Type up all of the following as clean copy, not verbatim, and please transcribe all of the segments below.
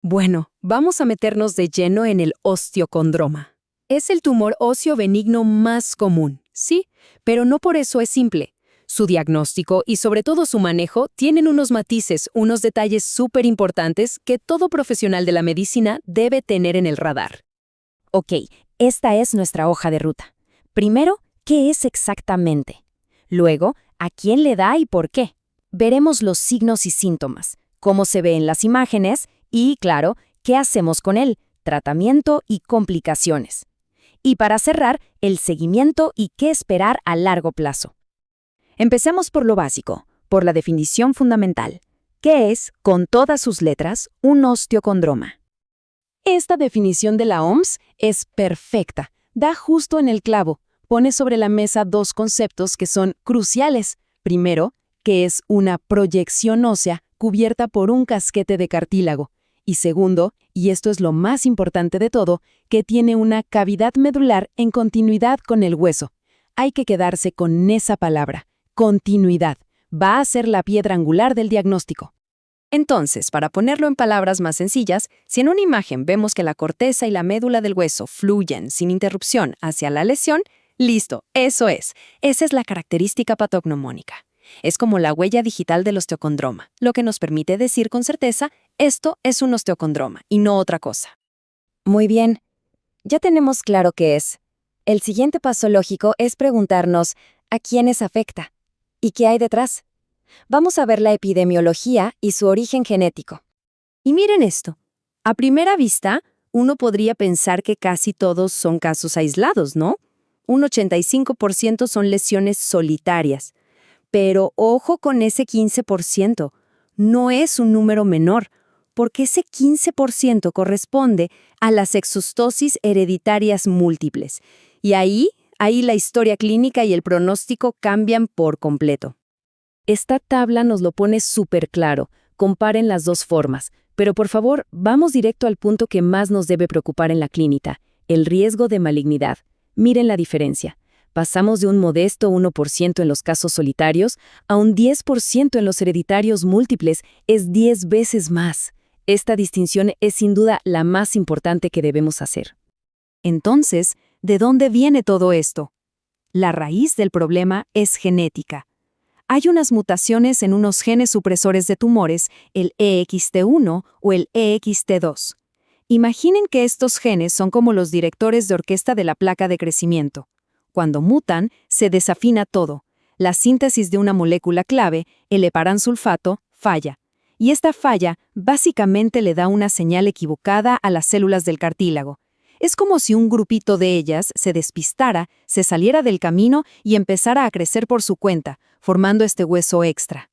Bueno, vamos a meternos de lleno en el osteocondroma. Es el tumor óseo benigno más común, sí, pero no por eso es simple. Su diagnóstico y sobre todo su manejo tienen unos matices, unos detalles súper importantes que todo profesional de la medicina debe tener en el radar. Ok, esta es nuestra hoja de ruta. Primero, ¿qué es exactamente? Luego, ¿a quién le da y por qué? Veremos los signos y síntomas, cómo se ve en las imágenes y, claro, qué hacemos con él, tratamiento y complicaciones. Y para cerrar, el seguimiento y qué esperar a largo plazo. Empecemos por lo básico, por la definición fundamental. ¿Qué es, con todas sus letras, un osteocondroma? Esta definición de la OMS es perfecta, da justo en el clavo, pone sobre la mesa dos conceptos que son cruciales. Primero, que es una proyección ósea cubierta por un casquete de cartílago. Y segundo, y esto es lo más importante de todo, que tiene una cavidad medular en continuidad con el hueso. Hay que quedarse con esa palabra, continuidad. Va a ser la piedra angular del diagnóstico. Entonces, para ponerlo en palabras más sencillas, si en una imagen vemos que la corteza y la médula del hueso fluyen sin interrupción hacia la lesión, listo, eso es. Esa es la característica patognomónica. Es como la huella digital del osteocondroma, lo que nos permite decir con certeza, esto es un osteocondroma y no otra cosa. Muy bien, ya tenemos claro qué es. El siguiente paso lógico es preguntarnos ¿a quiénes afecta? ¿Y qué hay detrás? Vamos a ver la epidemiología y su origen genético. Y miren esto. A primera vista, uno podría pensar que casi todos son casos aislados, ¿no? Un 85% son lesiones solitarias. Pero ojo con ese 15%. No es un número menor, porque ese 15% corresponde a las exostosis hereditarias múltiples. Y ahí la historia clínica y el pronóstico cambian por completo. Esta tabla nos lo pone súper claro. Comparen las dos formas. Pero por favor, vamos directo al punto que más nos debe preocupar en la clínica, el riesgo de malignidad. Miren la diferencia. Pasamos de un modesto 1% en los casos solitarios a un 10% en los hereditarios múltiples. Es 10 veces más. Esta distinción es sin duda la más importante que debemos hacer. Entonces, ¿de dónde viene todo esto? La raíz del problema es genética. Hay unas mutaciones en unos genes supresores de tumores, el EXT1 o el EXT2. Imaginen que estos genes son como los directores de orquesta de la placa de crecimiento. Cuando mutan, se desafina todo. La síntesis de una molécula clave, el heparansulfato, falla. Y esta falla básicamente le da una señal equivocada a las células del cartílago. Es como si un grupito de ellas se despistara, se saliera del camino y empezara a crecer por su cuenta, formando este hueso extra.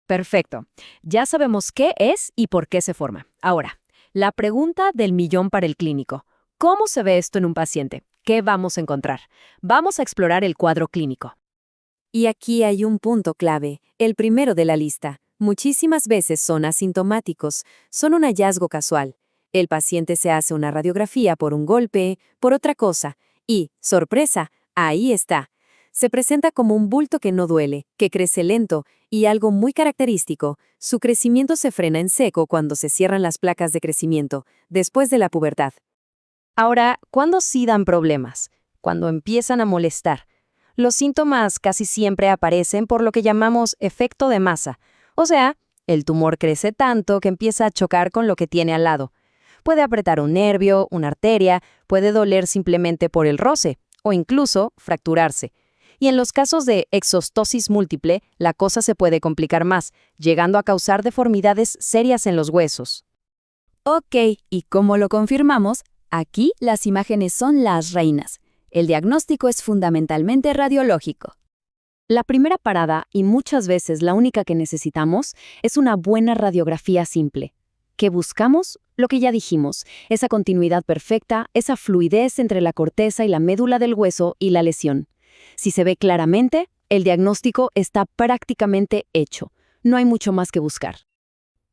Perfecto. Ya sabemos qué es y por qué se forma. Ahora, la pregunta del millón para el clínico. ¿Cómo se ve esto en un paciente? ¿Qué vamos a encontrar? Vamos a explorar el cuadro clínico. Y aquí hay un punto clave, el primero de la lista. Muchísimas veces son asintomáticos, son un hallazgo casual. El paciente se hace una radiografía por un golpe, por otra cosa, y, sorpresa, ahí está. Se presenta como un bulto que no duele, que crece lento, y algo muy característico, su crecimiento se frena en seco cuando se cierran las placas de crecimiento, después de la pubertad. Ahora, ¿cuándo sí dan problemas? Cuando empiezan a molestar. Los síntomas casi siempre aparecen por lo que llamamos efecto de masa, o sea, el tumor crece tanto que empieza a chocar con lo que tiene al lado. Puede apretar un nervio, una arteria, puede doler simplemente por el roce, o incluso fracturarse. Y en los casos de exostosis múltiple, la cosa se puede complicar más, llegando a causar deformidades serias en los huesos. Ok, ¿y cómo lo confirmamos? Aquí las imágenes son las reinas. El diagnóstico es fundamentalmente radiológico. La primera parada, y muchas veces la única que necesitamos, es una buena radiografía simple. ¿Qué buscamos? Lo que ya dijimos, esa continuidad perfecta, esa fluidez entre la corteza y la médula del hueso y la lesión. Si se ve claramente, el diagnóstico está prácticamente hecho. No hay mucho más que buscar.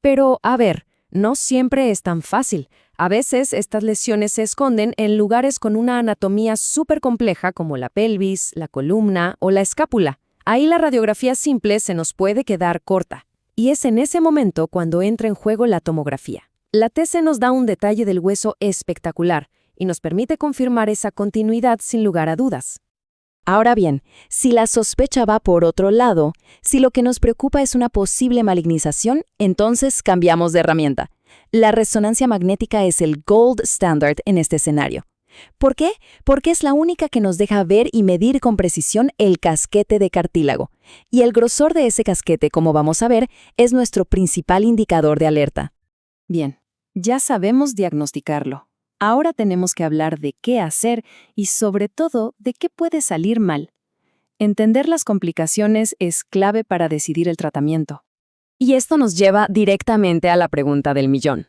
Pero, a ver, no siempre es tan fácil. A veces estas lesiones se esconden en lugares con una anatomía súper compleja como la pelvis, la columna o la escápula. Ahí la radiografía simple se nos puede quedar corta. Y es en ese momento cuando entra en juego la tomografía. La TC nos da un detalle del hueso espectacular y nos permite confirmar esa continuidad sin lugar a dudas. Ahora bien, si la sospecha va por otro lado, si lo que nos preocupa es una posible malignización, entonces cambiamos de herramienta. La resonancia magnética es el gold standard en este escenario. ¿Por qué? Porque es la única que nos deja ver y medir con precisión el casquete de cartílago. Y el grosor de ese casquete, como vamos a ver, es nuestro principal indicador de alerta. Bien, ya sabemos diagnosticarlo. Ahora tenemos que hablar de qué hacer y, sobre todo, de qué puede salir mal. Entender las complicaciones es clave para decidir el tratamiento. Y esto nos lleva directamente a la pregunta del millón.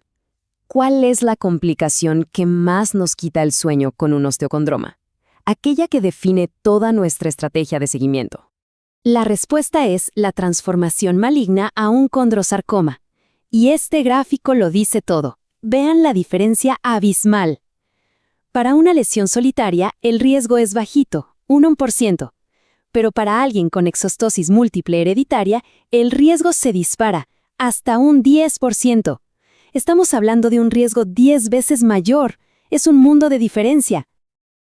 ¿Cuál es la complicación que más nos quita el sueño con un osteocondroma? Aquella que define toda nuestra estrategia de seguimiento. La respuesta es la transformación maligna a un condrosarcoma. Y este gráfico lo dice todo. Vean la diferencia abismal. Para una lesión solitaria, el riesgo es bajito, 1%. Pero para alguien con exostosis múltiple hereditaria, el riesgo se dispara, hasta un 10%. Estamos hablando de un riesgo 10 veces mayor. Es un mundo de diferencia.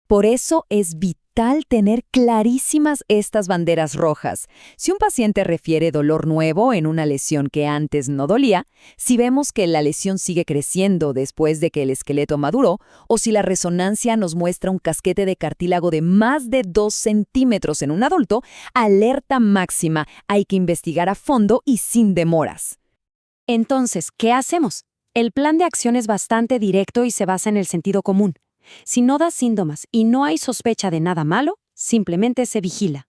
Por eso es vital tener clarísimas estas banderas rojas. Si un paciente refiere dolor nuevo en una lesión que antes no dolía, si vemos que la lesión sigue creciendo después de que el esqueleto maduró, o si la resonancia nos muestra un casquete de cartílago de más de 2 centímetros en un adulto, alerta máxima, hay que investigar a fondo y sin demoras. Entonces, ¿qué hacemos? El plan de acción es bastante directo y se basa en el sentido común. Si no da síntomas y no hay sospecha de nada malo, simplemente se vigila.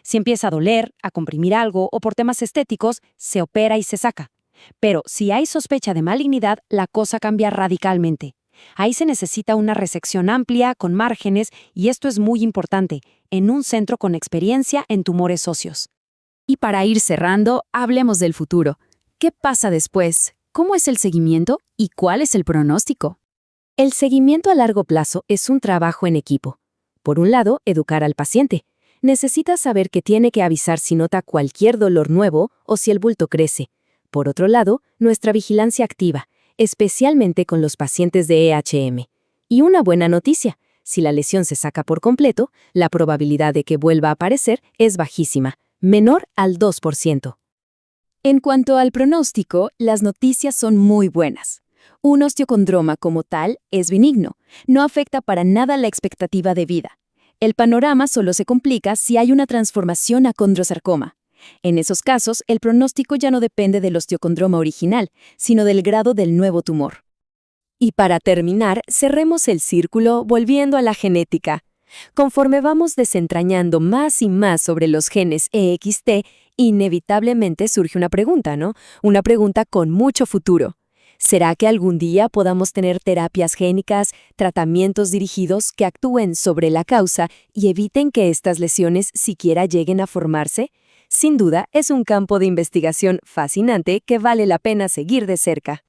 Si empieza a doler, a comprimir algo o por temas estéticos, se opera y se saca. Pero si hay sospecha de malignidad, la cosa cambia radicalmente. Ahí se necesita una resección amplia, con márgenes, y esto es muy importante, en un centro con experiencia en tumores óseos. Y para ir cerrando, hablemos del futuro. ¿Qué pasa después? ¿Cómo es el seguimiento y cuál es el pronóstico? El seguimiento a largo plazo es un trabajo en equipo. Por un lado, educar al paciente. Necesita saber que tiene que avisar si nota cualquier dolor nuevo o si el bulto crece. Por otro lado, nuestra vigilancia activa, especialmente con los pacientes de EHM. Y una buena noticia, si la lesión se saca por completo, la probabilidad de que vuelva a aparecer es bajísima, menor al 2%. En cuanto al pronóstico, las noticias son muy buenas. Un osteocondroma como tal es benigno, no afecta para nada la expectativa de vida. El panorama solo se complica si hay una transformación a condrosarcoma. En esos casos, el pronóstico ya no depende del osteocondroma original, sino del grado del nuevo tumor. Y para terminar, cerremos el círculo volviendo a la genética. Conforme vamos desentrañando más y más sobre los genes EXT, inevitablemente surge una pregunta, ¿no? Una pregunta con mucho futuro. ¿Será que algún día podamos tener terapias génicas, tratamientos dirigidos que actúen sobre la causa y eviten que estas lesiones siquiera lleguen a formarse? Sin duda, es un campo de investigación fascinante que vale la pena seguir de cerca.